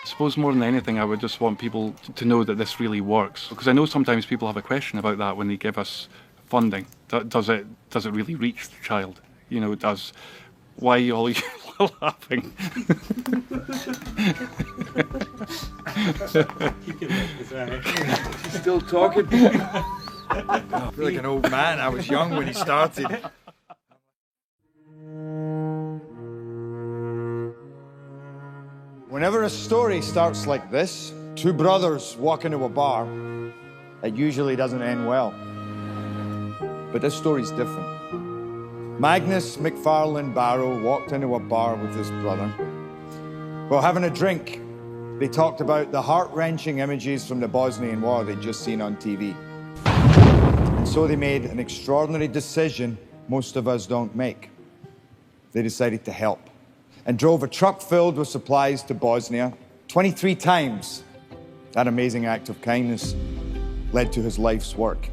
I suppose more than anything, I would just want people to know that this really works. Because I know sometimes people have a question about that when they give us funding. Does it really reach the child? You know, why are you all laughing? She's still talking. I feel like an old man. I was young when he started. Whenever a story starts like this, two brothers walk into a bar, it usually doesn't end well. But this story's different. Magnus McFarlane Barrow walked into a bar with his brother. While having a drink, they talked about the heart-wrenching images from the Bosnian War they'd just seen on TV. And so they made an extraordinary decision most of us don't make. They decided to help and drove a truck filled with supplies to Bosnia 23 times. That amazing act of kindness led to his life's work.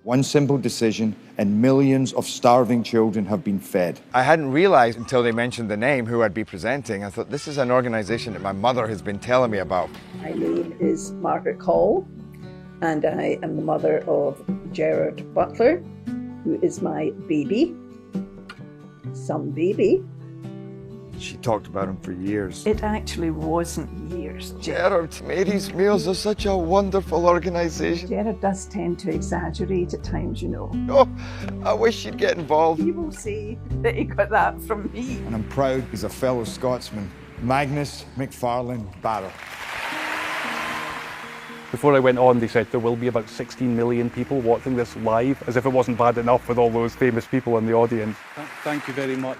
One simple decision, and millions of starving children have been fed. I hadn't realized until they mentioned the name who I'd be presenting. I thought, this is an organization that my mother has been telling me about. My name is Margaret Call, and I am the mother of Gerard Butler, who is my baby, some baby. She talked about him for years. It actually wasn't years. Gerard, Mary's Meals is such a wonderful organization. Gerard does tend to exaggerate at times, you know. Oh, I wish you'd get involved. You will see that he got that from me. And I'm proud he's a fellow Scotsman, Magnus McFarlane Barrow. Before I went on, they said there will be about 16 million people watching this live, as if it wasn't bad enough with all those famous people in the audience. Thank you very much.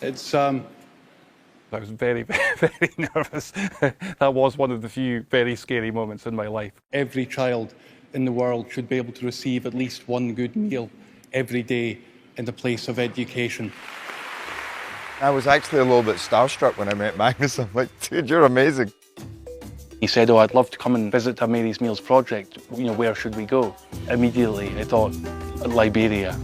I was very, very nervous. That was one of the few very scary moments in my life. Every child in the world should be able to receive at least one good meal every day in the place of education. I was actually a little bit starstruck when I met Magnus. I'm like, dude, you're amazing. He said, oh, I'd love to come and visit a Mary's Meals project. You know, where should we go? Immediately, I thought, Liberia.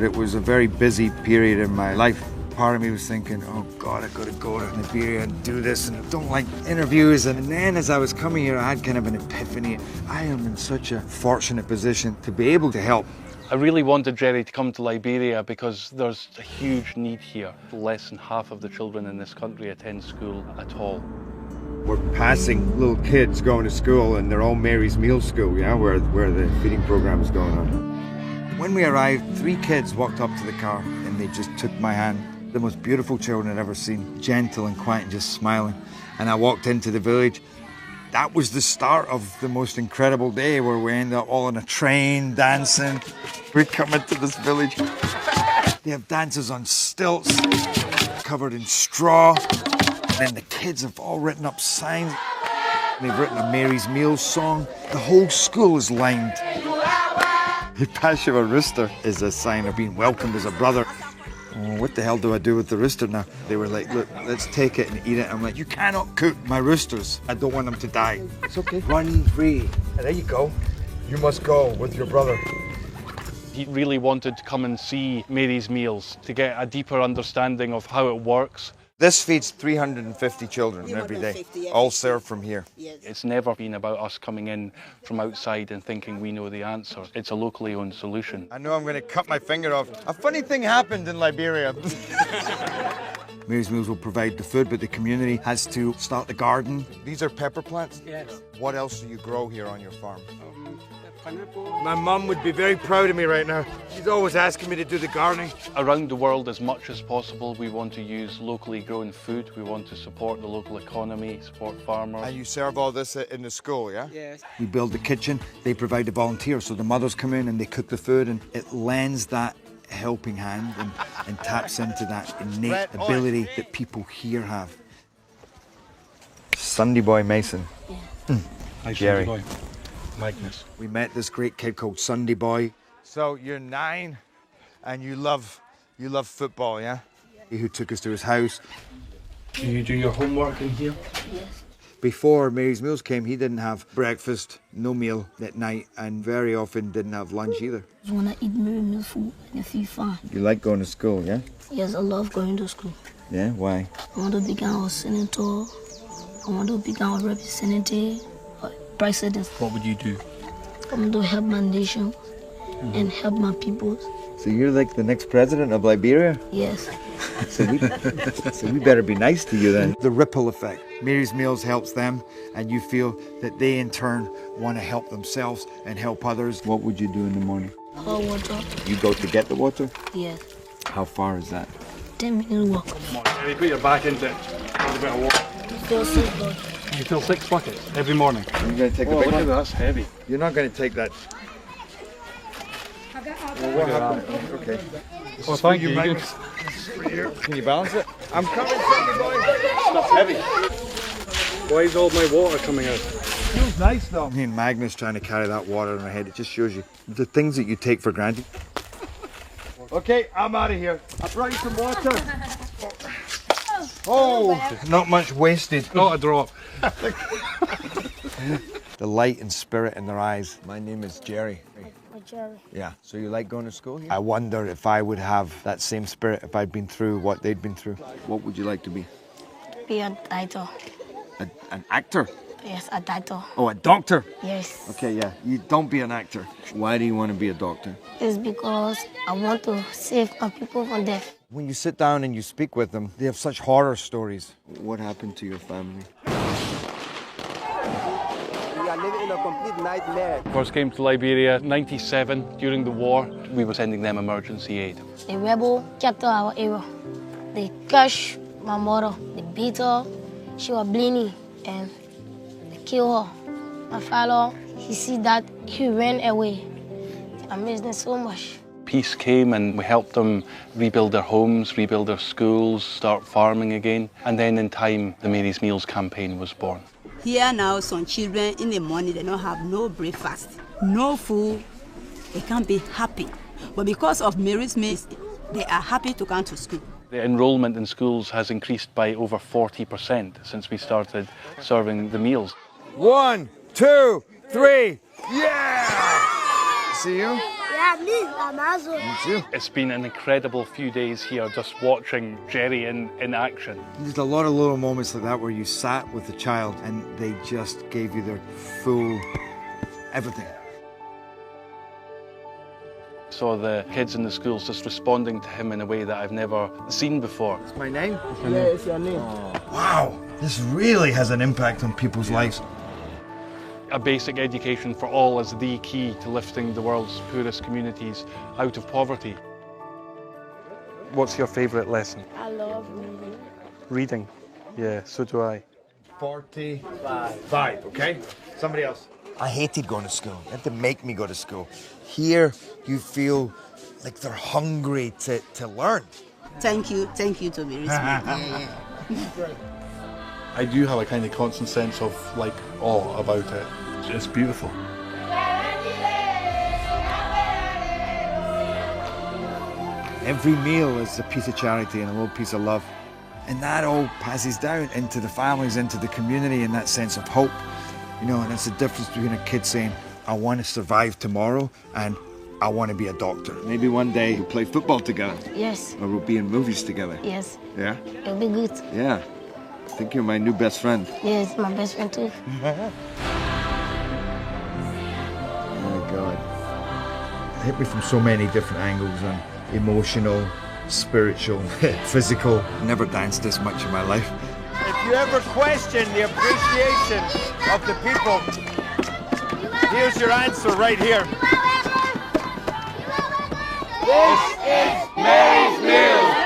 It was a very busy period in my life. Part of me was thinking, oh God, I've got to go to Liberia and do this, and I don't like interviews. And then as I was coming here, I had kind of an epiphany. I am in such a fortunate position to be able to help. I really wanted Jerry to come to Liberia because there's a huge need here. Less than half of the children in this country attend school at all. We're passing little kids going to school, and they're all Mary's Meals School, yeah, where the feeding program is going on. When we arrived, 3 kids walked up to the car and they just took my hand. The most beautiful children I'd ever seen, gentle and quiet and just smiling. And I walked into the village. That was the start of the most incredible day, where we ended up all on a train, dancing. We come into this village. They have dances on stilts, covered in straw. And then the kids have all written up signs. They've written a Mary's Meals song. The whole school is lined. The pass you a rooster is a sign of being welcomed as a brother. Oh, what the hell do I do with the rooster now? They were like, look, let's take it and eat it. I'm like, you cannot cook my roosters. I don't want them to die. It's okay. Run free. And there you go. You must go with your brother. He really wanted to come and see Mary's Meals to get a deeper understanding of how it works. This feeds 350 children every day, all served from here. Yes. It's never been about us coming in from outside and thinking we know the answer. It's a locally owned solution. I know I'm going to cut my finger off. A funny thing happened in Liberia. Mary's Meals will provide the food, but the community has to start the garden. These are pepper plants? Yes. What else do you grow here on your farm? Pineapple. My mum would be very proud of me right now. She's always asking me to do the gardening. Around the world, as much as possible, we want to use locally grown food. We want to support the local economy, support farmers. And you serve all this in the school, yeah? Yes. We build the kitchen, they provide the volunteers, so the mothers come in and they cook the food, and it lends that helping hand and taps into that innate ability that people here have. Sunday boy Mason. Hi, Jerry. Sunday boy. Magnus. We met this great kid called Sunday Boy. So you're 9 and you love football, yeah? Who took us to his house. Do you do your homework in here? Yes. Before Mary's Meals came, he didn't have breakfast, no meal at night, and very often didn't have lunch either. I just want to eat Mary's Meals food and feel fine. You like going to school, yeah? Yes, I love going to school. Yeah, why? I want to become a senator. I want to become a representative, a president. What would you do? I want to help my nation and help my people. So you're like the next president of Liberia? Yes. So we better be nice to you then. The ripple effect. Mary's Meals helps them, and you feel that they in turn want to help themselves and help others. What would you do in the morning? Hot water. You go to get the water? Yes. How far is that? 10-minute walk. Come on, Jerry, put your back into it. A bit of water. Feel so good. You fill 6 buckets every morning. You're going to take Oh, a big look at one? that, that's heavy. You're not going to take that. Well, what happened? Okay. Oh, thank you. Magnus. Can you balance it? I'm coming, Sunday Boy. Stuff's heavy. Why is all my water coming out? Feels nice though. Me and Magnus trying to carry that water in our head, it just shows you the things that you take for granted. Okay, I'm out of here. I brought you some water. Oh, not much wasted. Not a drop. The light and spirit in their eyes. My name is Jerry. Jerry. Yeah. So you like going to school here? I wonder if I would have that same spirit if I'd been through what they'd been through. What would you like to be? Be a doctor. An actor? Yes, a doctor. Oh, a doctor? Yes. Okay, yeah. You don't be an actor. Why do you want to be a doctor? It's because I want to save my people from death. When you sit down and you speak with them, they have such horror stories. What happened to your family? We are living in a complete nightmare. First came to Liberia, 97, during the war. We were sending them emergency aid. The rebel captured our area. They crushed my mother. They beat her. She was bleeding and they killed her. My father, he see that, he ran away. I miss them so much. Peace came and we helped them rebuild their homes, rebuild their schools, start farming again. And then in time, the Mary's Meals campaign was born. Here now, some children in the morning, they don't have no breakfast, no food. They can't be happy. But because of Mary's Meals, they are happy to come to school. The enrollment in schools has increased by over 40% since we started serving the meals. 1, 2, 3, yeah! See you? Me too. It's been an incredible few days here just watching Jerry in action. There's a lot of little moments like that where you sat with the child and they just gave you their full everything. Saw the kids in the schools just responding to him in a way that I've never seen before. It's my name? Yeah, it's your name. Wow, this really has an impact on people's lives. A basic education for all is the key to lifting the world's poorest communities out of poverty. What's your favourite lesson? I love reading. Reading. Yeah, so do I. 45, okay? Somebody else. I hated going to school. They had to make me go to school. Here, you feel like they're hungry to learn. Thank you to Mary's Meals. I do have a kind of constant sense of like awe about it. It's beautiful. Every meal is a piece of charity and a little piece of love. And that all passes down into the families, into the community, and that sense of hope. You know, and that's the difference between a kid saying, I want to survive tomorrow, and I want to be a doctor. Maybe one day we'll play football together. Yes. Or we'll be in movies together. Yes. Yeah? It'll be good. Yeah. I think you're my new best friend. Yes, my best friend too. Oh, God. It hit me from so many different angles, emotional, spiritual, physical. Never danced this much in my life. If you ever question the appreciation of the people, here's your answer right here. This is Mary's Meals.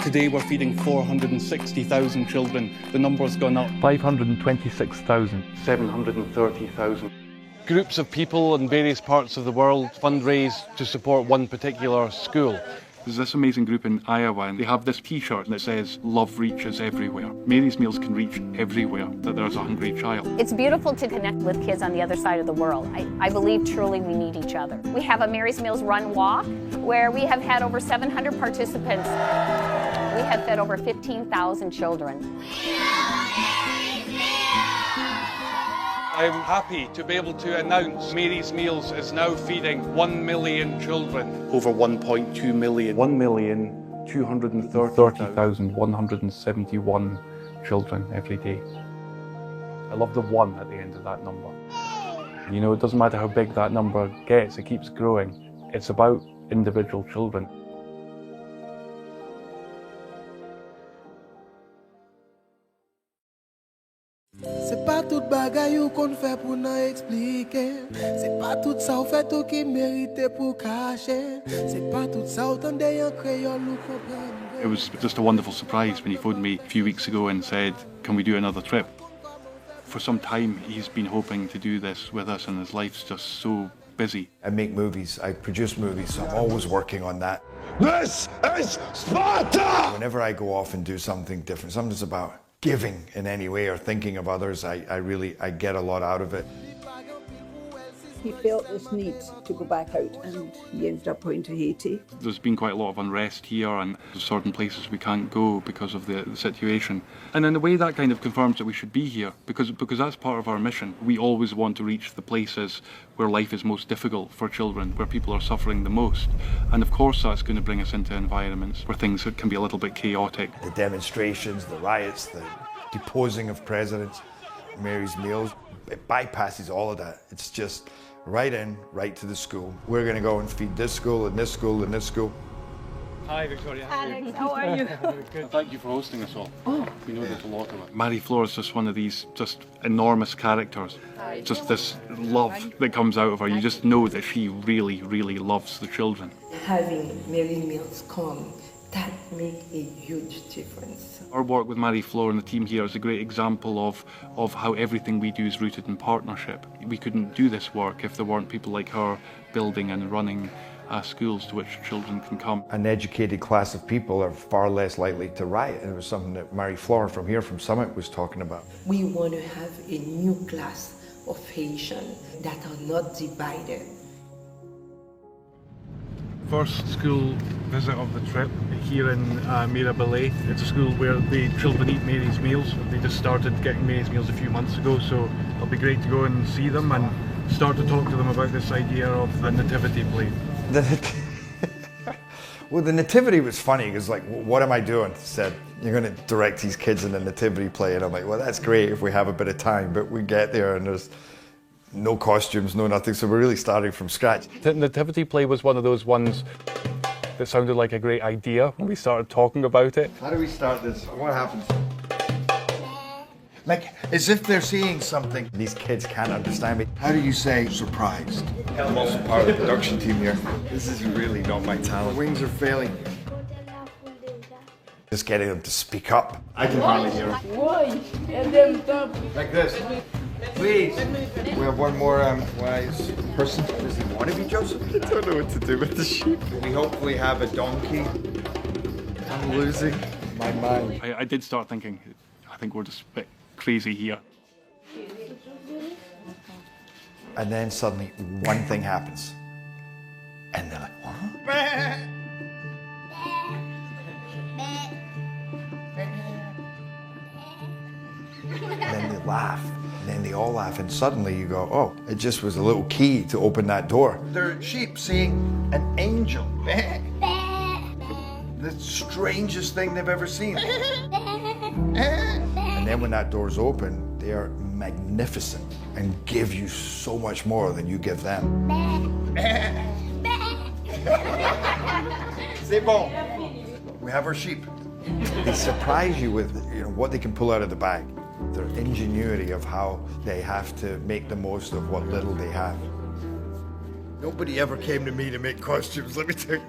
Today we're feeding 460,000 children. The number's gone up. 526,000. 730,000. Groups of people in various parts of the world fundraise to support one particular school. There's this amazing group in Iowa, and they have this t-shirt that says, "Love reaches everywhere." Mary's Meals can reach everywhere that there's a hungry child. It's beautiful to connect with kids on the other side of the world. I believe truly we need each other. We have a Mary's Meals Run Walk, where we have had over 700 participants. We have fed over 15,000 children. I'm happy to be able to announce Mary's Meals is now feeding 1 million children. Over 1.2 million. 1,230,171 children every day. I love the 1 at the end of that number. You know, it doesn't matter how big that number gets, it keeps growing. It's about individual children. C'est pas toute bagaille ou qu'on fait pour nous expliquer. C'est pas tout ça ou fait tout qui mérite pour cacher. C'est pas tout ça autant d'ailleurs créole ou comprendre. It was just a wonderful surprise when he phoned me a few weeks ago and said, "Can we do another trip?" For some time he's been hoping to do this with us, and his life's just so busy. I make movies, I produce movies, so I'm always working on that. This is Sparta! Whenever I go off and do something different, something's about giving in any way or thinking of others, I get a lot out of it. He felt this need to go back out, and he ended up going to Haiti. There's been quite a lot of unrest here, and there's certain places we can't go because of the situation. And in a way that kind of confirms that we should be here, because that's part of our mission. We always want to reach the places where life is most difficult for children, where people are suffering the most. And of course that's going to bring us into environments where things can be a little bit chaotic. The demonstrations, the riots, the deposing of presidents, Mary's Meals, it bypasses all of that. It's just right in, right to the school. We're going to go and feed this school and this school and this school. Hi Victoria. Alex, how are you? Good. Thank you for hosting us all. We know there's a lot of it. Marie Flore is just one of these just enormous characters. Just this love that comes out of her. You just know that she really, really loves the children. Having Mary's Meals come, that makes a huge difference. Our work with Marie Flore and the team here is a great example of how everything we do is rooted in partnership. We couldn't do this work if there weren't people like her building and running schools to which children can come. An educated class of people are far less likely to riot, and it was something that Marie Flore from here, from Summit, was talking about. We want to have a new class of Haitians that are not divided. First school visit of the trip here in Mirabelais. It's a school where the children eat Mary's Meals. They just started getting Mary's Meals a few months ago, so it'll be great to go and see them and start to talk to them about this idea of a nativity play. Well, the nativity was funny because, like, what am I doing? Said, you're going to direct these kids in a nativity play, and I'm like, well, that's great if we have a bit of time, but we get there and there's no costumes, no nothing, so we're really starting from scratch. The nativity play was one of those ones that sounded like a great idea when we started talking about it. How do we start this? What happens? Like, as if they're seeing something. These kids can't understand me. How do you say surprised? I'm also part of the production team here. This is really not my talent. Wings are failing. Just getting them to speak up. I can hardly hear them. Like this. Please. We have one more wise person. Does he want to be Joseph? I don't know what to do with the sheep. We hopefully have a donkey. I'm losing my mind. I did start thinking, I think we're just a bit crazy here. And then suddenly one thing happens. And they're like, what? And then they laugh. And then they all laugh. And suddenly you go, oh, it just was a little key to open that door. They're sheep seeing an angel. The strangest thing they've ever seen. And then when that door's open, they are magnificent and give you so much more than you give them. C'est bon. We have our sheep. They surprise you with what they can pull out of the bag. Their ingenuity of how they have to make the most of what little they have. Nobody ever came to me to make costumes, let me tell you.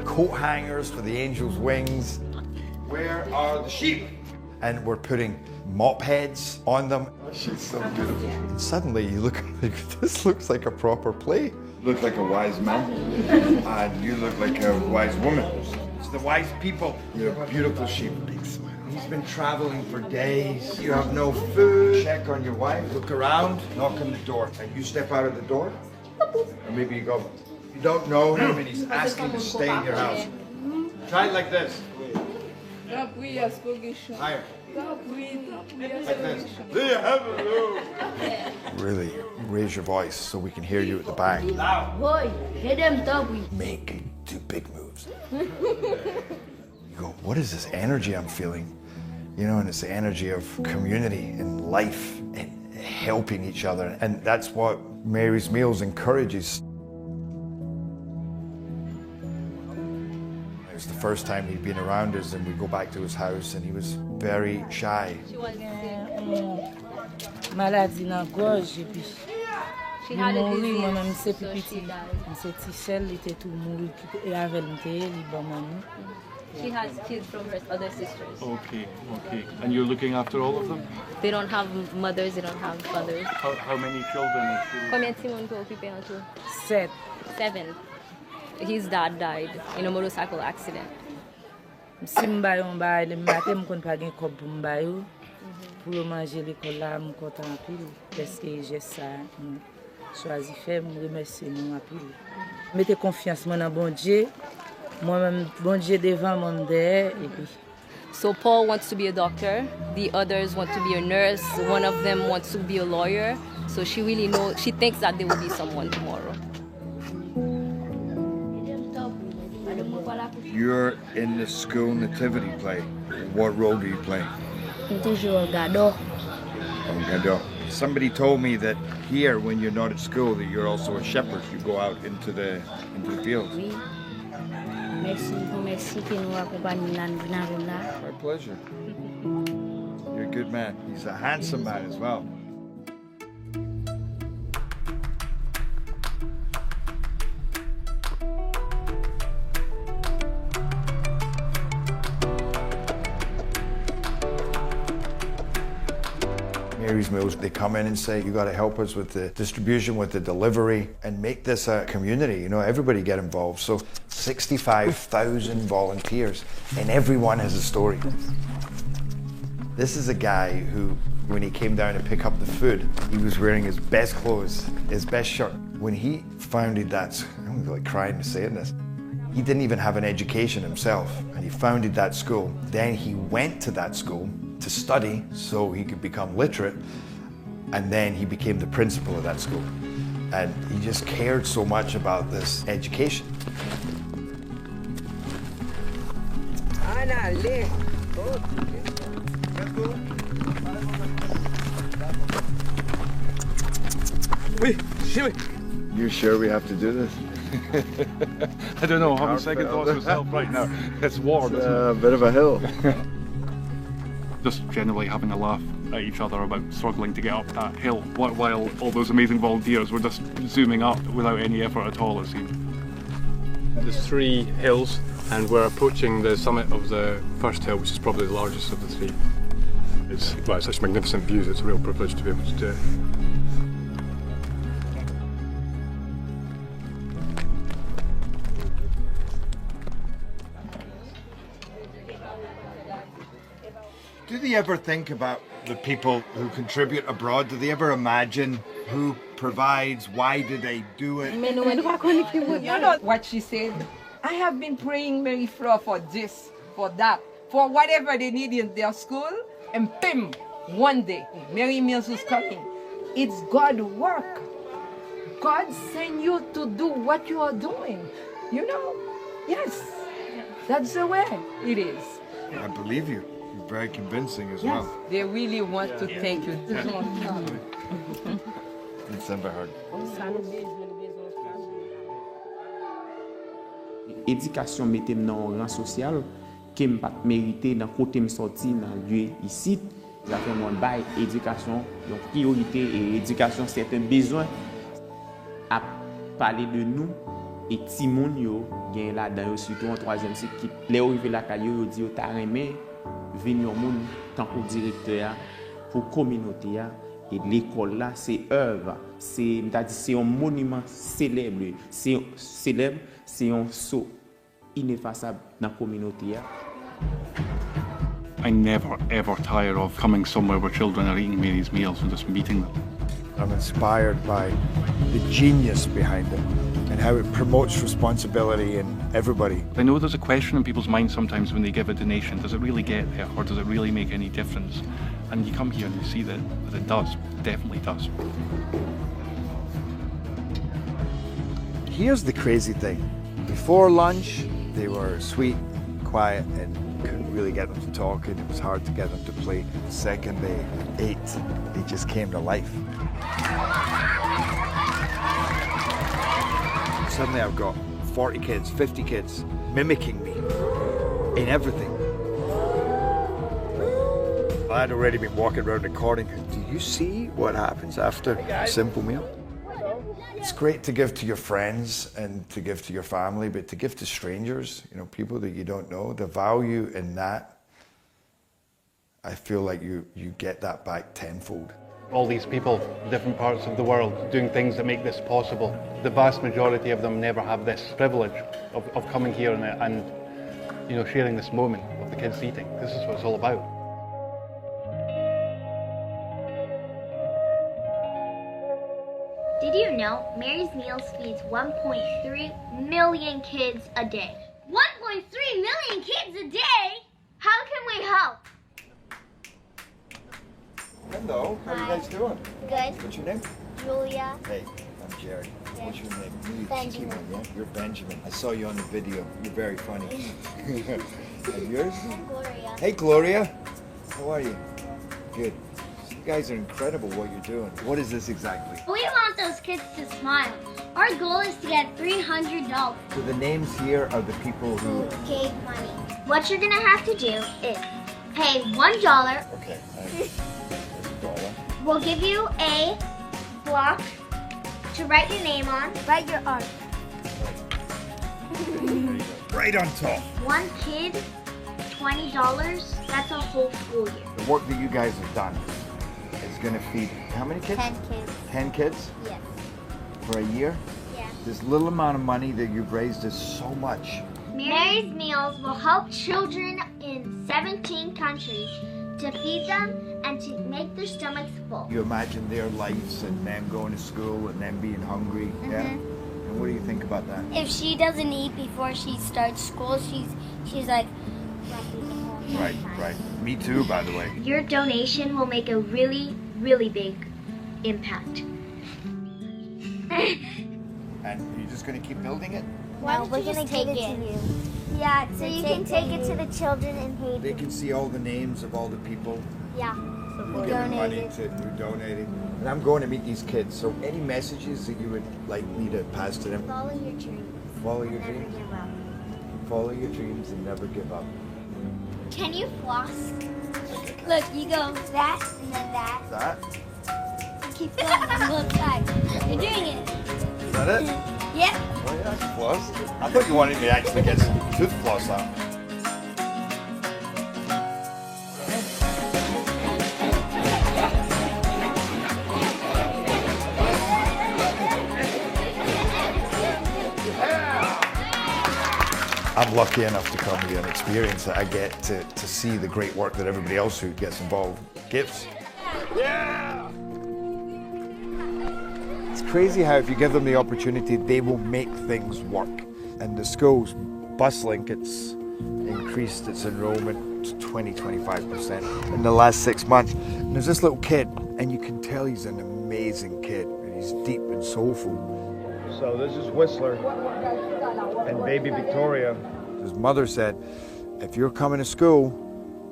Coat hangers for the angel's wings. Where are the sheep? And we're putting mop heads on them. She's so beautiful. And suddenly you look, this looks like a proper play. look like a wise man, and you look like a wise woman. It's the wise people. You're a beautiful sheep. Big smile. He's been traveling for days. You have no food. Check on your wife. Look around. Knock on the door. And you step out of the door. Or maybe you go. You don't know him, and he's asking to stay in your house. Try it like this. Higher. Like this. Really raise your voice so we can hear you at the back. Make 2 big moves. You go, what is this energy I'm feeling? You know, and it's the energy of community and life and helping each other. And that's what Mary's Meals encourages. It was the first time he'd been around us, and we go back to his house, and he was very shy. Maladie dans gorge et puis She had a disease, moi-même c'est so petit she died. c'est Tichel il était tout mouru et avec lui il bon maman. She has kids from her other sisters. Okay, okay. And you're looking after all of them? They don't have mothers, they don't have fathers. How many children is she? Combien de Simon peut occuper en tout? 7. 7. His dad died in a motorcycle accident. Si m'ba yon ba le matin me kon pa gen kob pour m'ba yo pour manger l'école là me content pile parce que j'ai ça choisi faire me remercier nous en pile. Mettez confiance dans bon Dieu. Moi-même bon Dieu devant mon derrière et puis So Paul wants to be a doctor, the others want to be a nurse, one of them wants to be a lawyer. So she really knows, she thinks that there will be someone tomorrow. You're in the school nativity play. What role do you play? Gado. Oh, Gado. Somebody told me that here, when you're not at school, that you're also a shepherd. You go out into the fields. My pleasure. You're a good man. He's a handsome man as well. Mary's Meals, they come in and say, you got to help us with the distribution, with the delivery, and make this a community. You know, everybody get involved. So 65,000 volunteers, and everyone has a story. This is a guy who, when he came down to pick up the food, he was wearing his best clothes, his best shirt. When he founded that, I'm like crying saying this, he didn't even have an education himself, and he founded that school. Then he went to that school to study so he could become literate, and then he became the principal of that school. And he just cared so much about this education. You sure we have to do this? I don't know, I'm having second thoughts myself right now. It's warm. It's a bit of a hill. Just generally having a laugh at each other about struggling to get up that hill while all those amazing volunteers were just zooming up without any effort at all, it seemed. There's 3 hills, and we're approaching the summit of the first hill, which is probably the largest of the 3. It's such magnificent views, it's a real privilege to be able to do it. Do they ever think about the people who contribute abroad? Do they ever imagine who provides? Why do they do it? You know what she said? I have been praying Mary Fleur for this, for that, for whatever they need in their school, and pim, one day, Mary Mills is coming. It's God's work. God sent you to do what you are doing. You know? Yes. That's the way it is. I believe you. You're very convincing as well. They really want to thank you. It's never hard. Éducation mettait dans rang social qui me pas mérité dans côté me sorti dans lieu ici. Ça fait mon bail éducation donc priorité et éducation c'est un besoin à parler de nous et ti moun yo gen là dans surtout en 3e cycle qui les arrivé la caillou yo dit yo ta remé venir moun tant que directeur pour communauté Et l'école là, c'est œuvre, c'est un monument célèbre, c'est un saut ineffaçable dans la communauté. I never ever tire of coming somewhere where children are eating Mary's meals and just meeting them. I'm inspired by the genius behind it and how it promotes responsibility in everybody. I know there's a question in people's minds sometimes when they give a donation, does it really get there or does it really make any difference? And you come here and you see that it does, definitely does. Here's the crazy thing. Before lunch, they were sweet, quiet, and couldn't really get them to talk, and it was hard to get them to play. The second they ate, they just came to life. Suddenly I've got 40 kids, 50 kids mimicking me in everything. I had already been walking around recording. Do you see what happens after a simple meal? It's great to give to your friends and to give to your family, but to give to strangers, you know, people that you don't know, the value in that, I feel like you get that back tenfold. All these people, different parts of the world, doing things that make this possible. The vast majority of them never have this privilege of coming here and you know, sharing this moment of the kids eating. This is what it's all about. Did you know Mary's Meals feeds 1.3 million kids a day? 1.3 million kids a day? How can we help? Hello, how are you guys doing? Good. What's your name? Julia. Hey, I'm Jerry. What's your name? You're Benjamin. Cheeky one, yeah? You're Benjamin. I saw you on the video. You're very funny. And yours? Gloria. Hey, Gloria. How are you? Good. You guys are incredible what you're doing. What is this exactly? We want those kids to smile. Our goal is to get $300. So the names here are the people who gave money. What you're gonna have to do is pay $1. Okay. We'll give you a block to write your name on. Write your art. Right on top. One kid, $20. That's a whole school year. The work that you guys have done is going to feed how many kids? 10 kids. 10 kids? Yes. For a year? Yeah. This little amount of money that you've raised is so much. Mary's Meals will help children in 17 countries to feed them and to make their stomachs full. You imagine their lives and them going to school and them being hungry, yeah? And what do you think about that? If she doesn't eat before she starts school, she's like... Right. Me too, by the way. Your donation will make a really, really big impact. And you're just going to keep building it? No, we're going to take it to you. Yeah, so you can take it to the children in Haiti. They can see all the names of all the people Yeah. who give money to, who donated. And I'm going to meet these kids, so any messages that you would like me to pass to them? Follow your dreams. Follow your Never dreams? give up. Follow your dreams and never give up. Can you floss? Look, you go that and then that. That? Keep going on both sides. You're doing it. Is that it? Yep. Oh yeah, I can floss. I thought you wanted me to actually get some tooth floss out. I'm lucky enough to come here and experience it. I get to see the great work that everybody else who gets involved gives. Yeah! It's crazy how if you give them the opportunity, they will make things work. And the school's bus link, it's increased its enrollment to 20-25% in the last 6 months. And there's this little kid, and you can tell he's an amazing kid, and he's deep and soulful. So this is Whistler and baby Victoria. His mother said, if you're coming to school,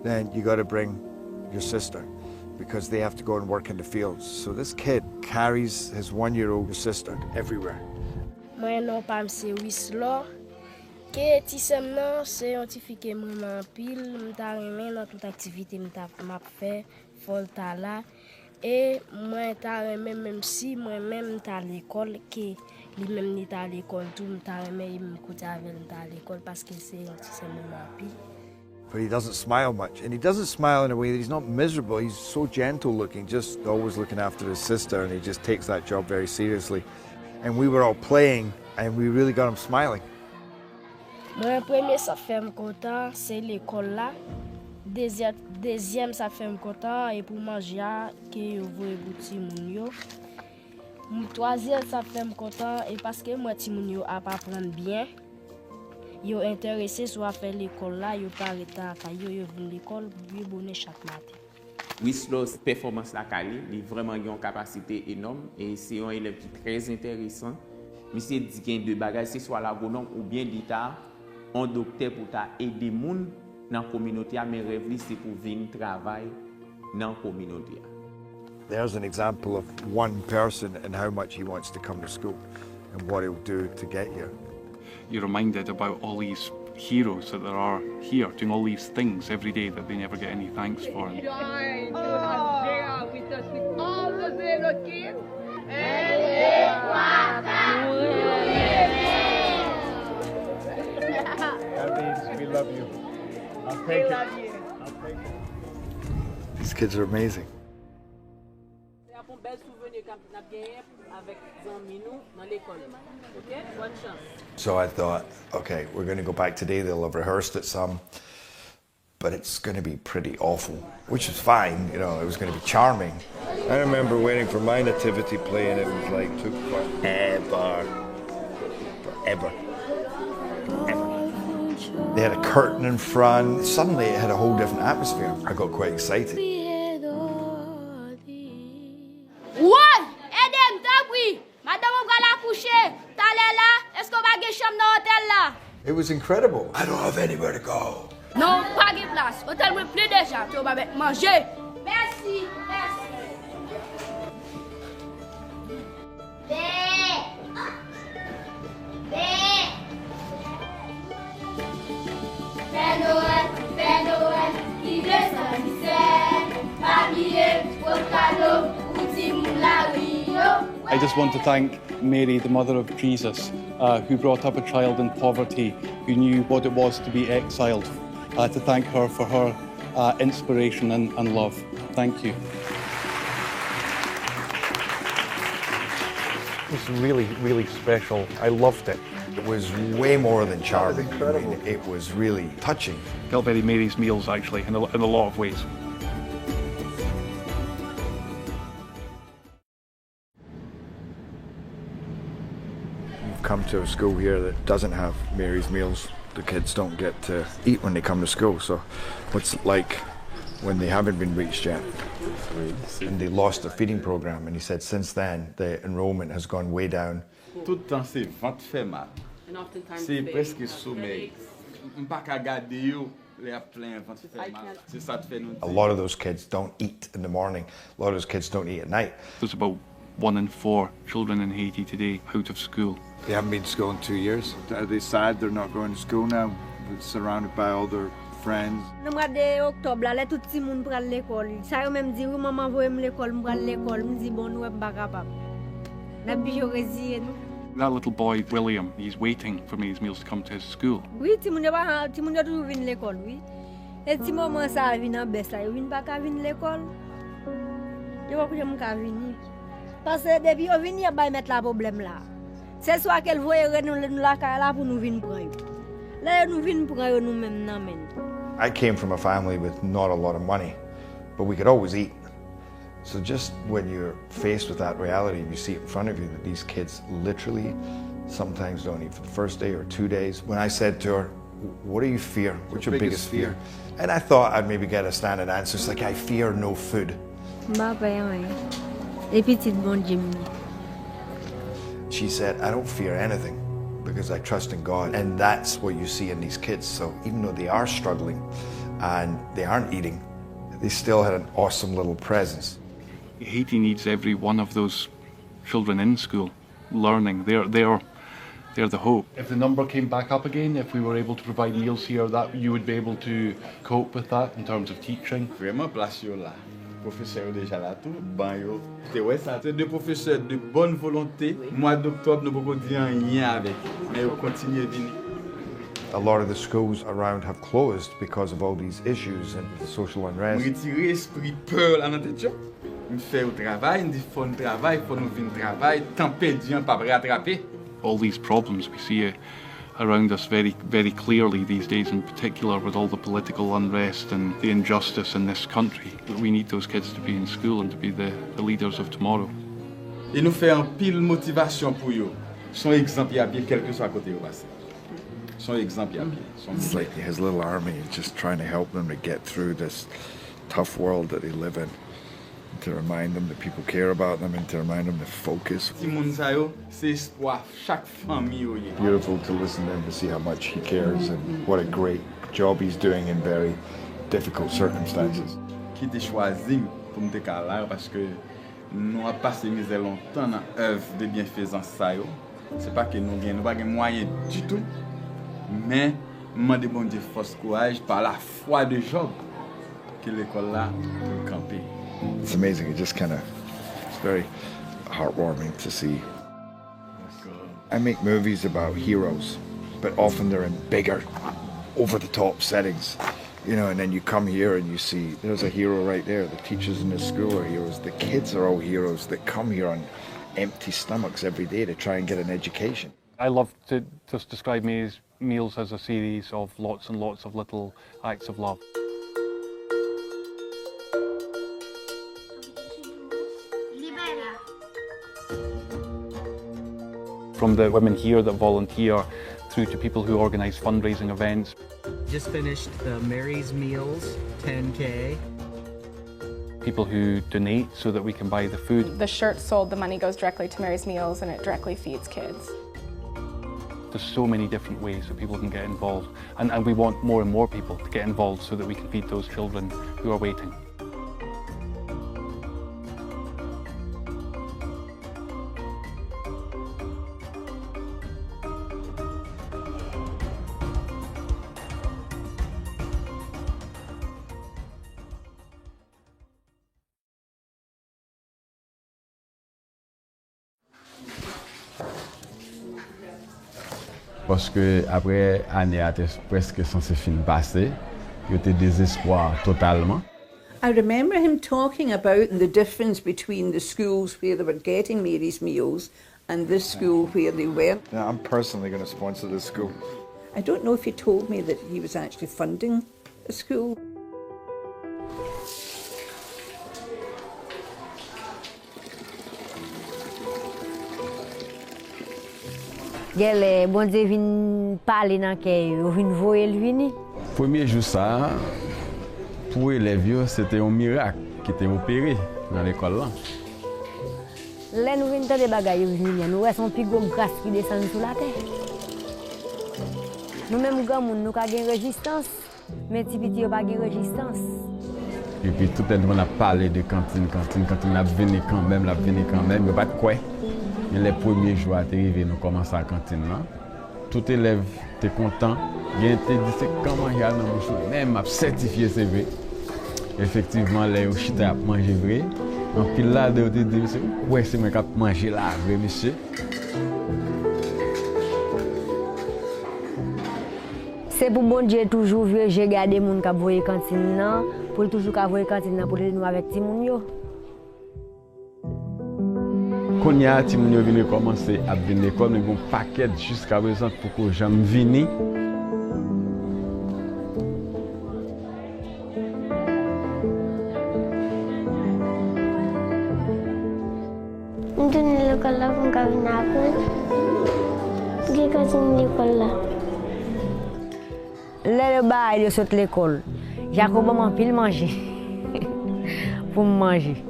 then you got to bring your sister, because they have to go and work in the fields. So this kid carries his 1-year-old sister everywhere. Moi non pas c'est Whistler. Que ti sem nan c'est scientifique moi pile, m'ta remen dans toute activité m'ta fait folta là et moi ta remen même si moi même ta l'école que lui même ni ta l'école tout m'ta remen m'écouter avec ta l'école parce que c'est moi pile. but he doesn't smile much. And he doesn't smile in a way that he's not miserable. He's so gentle looking, just always looking after his sister, and he just takes that job very seriously. And we were all playing, and we really got him smiling. Mon premier ça fait me content, c'est l'école là. Deuxième ça fait me content et pour manger que yo voye bouti moun yo. Troisième ça fait me content et parce que moi ti moun yo a pas apprendre bien. Yo intéressé soit faire l'école là, yo pas arrêter à yo vinn l'école pour bonner chaque matin. Whistler's performance la calé, il vraiment une capacité énorme et c'est un élève qui très intéressant. Monsieur dit qu'il y a deux bagages, c'est soit l'agronome ou bien l'État, un docteur pour aider les gens dans la communauté, mais rêve c'est pour venir travailler dans la communauté. There's an example of one person and how much he wants to come to school and what he'll do to get here. You're reminded about all these heroes that there are here doing all these things every day that they never get any thanks for. Join to have Gerard with us with all those little kids. That means we love you. I'll take it. I'll take it. These kids are amazing. So I thought, okay, we're going to go back today. They'll have rehearsed it some, but it's going to be pretty awful, which is fine. You know, it was going to be charming. I remember waiting for my nativity play, and it was like took forever. They had a curtain in front. Suddenly, it had a whole different atmosphere. I got quite excited. It was incredible. I don't have anywhere to go. Non, pas de place. Hôtel me plaît déjà. Tu vas manger. Merci, merci. Père Noël, qui descend du ciel, habillé au cadeau, outil moula rio. I just want to thank Mary, the mother of Jesus, who brought up a child in poverty, who knew what it was to be exiled, to thank her for her inspiration and love. Thank you. It was really, really special. I loved it. It was way more than charming. Incredible. I mean, it was really touching. Felt very Mary's meals, actually, in a lot of ways. We've come to a school here that doesn't have Mary's meals. The kids don't get to eat when they come to school. So what's it like when they haven't been reached yet? And they lost the feeding program, and he said since then the enrollment has gone way down. Tout le temps c'est ventre fait mal. C'est presque sommeil. M'pas qu'à garder yo, les a plein ventre fait mal. C'est ça te fait nous. A lot of those kids don't eat in the morning. A lot of those kids don't eat at night. There's about 1 in 4 children in Haiti today out of school. They haven't been to school in 2 years. Are they sad they're not going to school now, surrounded by all their friends? Dans le mois d'octobre, là, tout le monde prend l'école. Ça yo même dit, oui, maman voye l'école, me prendre l'école. Me dit bon, nous pas capable. La bijo résier nous. That little boy, William, he's waiting for Mary's meals to come to his school. Oui, ti moun yo toujours vinn l'école, oui. Et ti maman ça vinn en baisse là, yo vinn pas ka vinn l'école. Yo pas que m'ka vinn. Parce que depuis yo vinn y ba mettre la problème là. C'est soit qu'elle voye nous la là pour nous vinn prendre. Là nous vinn prendre nous même nan men. I came from a family with not a lot of money, but we could always eat. So just when you're faced with that reality and you see it in front of you that these kids literally sometimes don't eat for the first day or 2 days. When I said to her, what do you fear? What's your biggest fear? And I thought I'd maybe get a standard answer. It's like, I fear no food. She said, I don't fear anything because I trust in God. And that's what you see in these kids. So even though they are struggling and they aren't eating, they still had an awesome little presence. Haiti needs every one of those children in school, learning. They're the hope. If the number came back up again, if we were able to provide meals here, that you would be able to cope with that in terms of teaching. Vraiment place yo là. Professeur déjà là tout, ban yo. C'est ouais ça, c'est deux professeurs de bonne volonté. Mois d'octobre nous pouvons dire rien avec, mais on continue venir. A lot of the schools around have closed because of all these issues and the social unrest. Retirer esprit peur là dans tête yo. Me faire au travail, me dit faut nous travail, faut nous venir travail, temps perdu on pas rattraper. All these problems we see around us very, very clearly these days, in particular with all the political unrest and the injustice in this country. We need those kids to be in school and to be the leaders of tomorrow. Et nous fait un pile motivation pour eux. Son exemple à pied quel que soit à côté au passé. Son exemple à pied. It's like his little army just trying to help them to get through this tough world that they live in. To remind them that people care about them and to remind them to focus. C'est espoir chaque famille. Beautiful to listen to him, to see how much he cares and what a great job he's doing in very difficult circumstances. Qui t'a choisi pour me décaler parce que nous avons passé misère longtemps dans l'œuvre de bienfaisance ça yo. C'est pas que nous n'avons pas de moyens du tout, mais demander bon Dieu force courage par la foi de Job que l'école là camper. It's amazing. It's very heartwarming to see. I make movies about heroes, but often they're in bigger, over-the-top settings. You know, and then you come here and you see there's a hero right there. The teachers in the school are heroes. The kids are all heroes that come here on empty stomachs every day to try and get an education. I love to just describe meals as a series of lots and lots of little acts of love. From the women here that volunteer through to people who organise fundraising events. Just finished the Mary's Meals 10K. People who donate so that we can buy the food. The shirt sold, the money goes directly to Mary's Meals and it directly feeds kids. There's so many different ways that people can get involved, and we want more and more people to get involved so that we can feed those children who are waiting. Parce que après année a presque censé fin passer, il était désespoir totalement. I remember him talking about the difference between the schools where they were getting Mary's Meals and this school where they weren't. Yeah, I'm personally going to sponsor this school. I don't know if he told me that he was actually funding the school. Gel bon Dieu vient parler dans cœur, vient voyer vini. Premier jour ça pour élèves, c'était un miracle qui était opéré dans l'école là. Là nous venons de bagaille venir, nous restons plus gros grâce qui descend sur la terre. Nous même grand monde nous ka gain résistance, mais petit petit pas gain résistance. Et puis tout le monde a parlé de cantine a venu quand même, il pas de quoi. Mais les premiers jours à arriver, nous commençons à la cantine là. Tout élève était content. Il était dit c'est comment il y a dans mon chou. Même m'a certifié CV. Effectivement, les chita a mangé vrai. En pile là, de dit monsieur, ouais c'est moi qui a mangé là, vrai monsieur. C'est pour bon Dieu toujours j'ai gardé moun qui voyer cantine là, pour toujours ka voyer cantine là pour nous avec ti moun yo. Quand il y a des gens qui viennent commencer à venir à l'école, nous avons un paquet jusqu'à présent pour que les gens viennent. Nous sommes à l'école là pour venir apprendre. Nous sommes à l'école là. Le bail de cette l'école, Jacob m'a pile manger pour manger.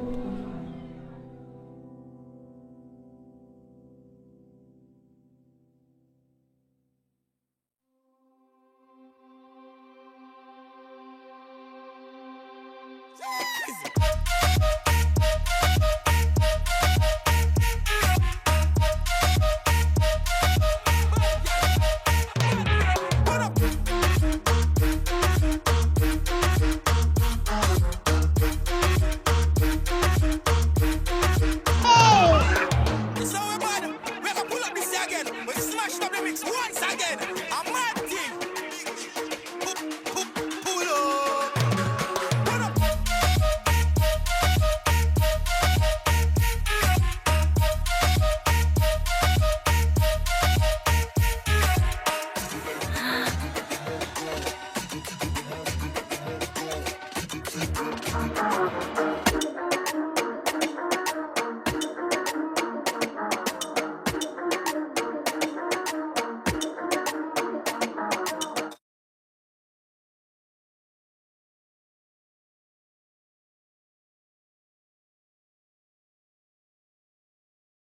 enfants.